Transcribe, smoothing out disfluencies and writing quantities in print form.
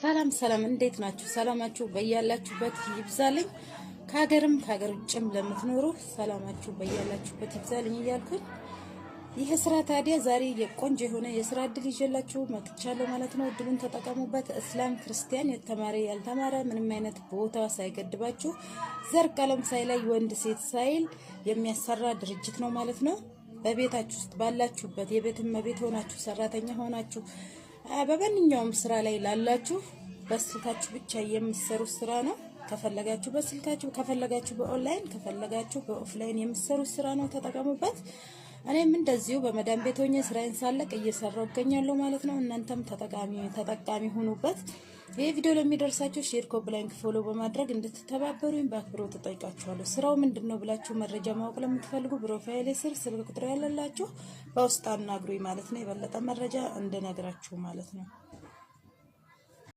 ሰላም እንዴት ናችሁ? ሰላማችሁ በያላችሁበት ይብዛልኝ። ከሀገርም ከሀገር ውጭም ለምትኖሩ ሰላማችሁ በያላችሁበት ይብዛልኝ እያልኩኝ ይህ ስራ ታዲያ ዛሬ የቆንጆ የሆነ የስራ እድል ይዤላችሁ መጥቻለሁ ማለት ነው። እድሉን ተጠቀሙበት። እስላም ክርስቲያን፣ የተማረ ያልተማረ ምንም አይነት ቦታ ሳይገድባችሁ ዘር ቀለም ሳይለይ ወንድ ሴት ሳይል የሚያሰራ ድርጅት ነው ማለት ነው። በቤታችሁ ውስጥ ባላችሁበት የቤት እመቤት ሆናችሁ ሰራተኛ ሆናችሁ በማንኛውም ስራ ላይ ላላችሁ በስልካችሁ ብቻ የምትሰሩት ስራ ነው። ከፈለጋችሁ በስልካችሁ፣ ከፈለጋችሁ በኦንላይን፣ ከፈለጋችሁ በኦፍላይን የምትሰሩት ስራ ነው። ተጠቀሙበት። እኔም እንደዚሁ በመዳን ቤት ሆኜ ስራዬን ሳለቅ እየሰራሁ እገኛለሁ ማለት ነው። እናንተም ተጠቃሚ ሁኑበት። ይህ ቪዲዮ ለሚደርሳችሁ ሼር፣ ኮፒ፣ ላይክ፣ ፎሎ በማድረግ እንድትተባበሩኝ በአክብሮት እጠይቃችኋለሁ። ስራው ምንድነው ብላችሁ መረጃ ማወቅ ለምትፈልጉ ፕሮፋይል ስር ስልክ ቁጥር ያለላችሁ በውስጥ አናግሩኝ ማለት ነው። የበለጠ መረጃ እንድነግራችሁ ማለት ነው።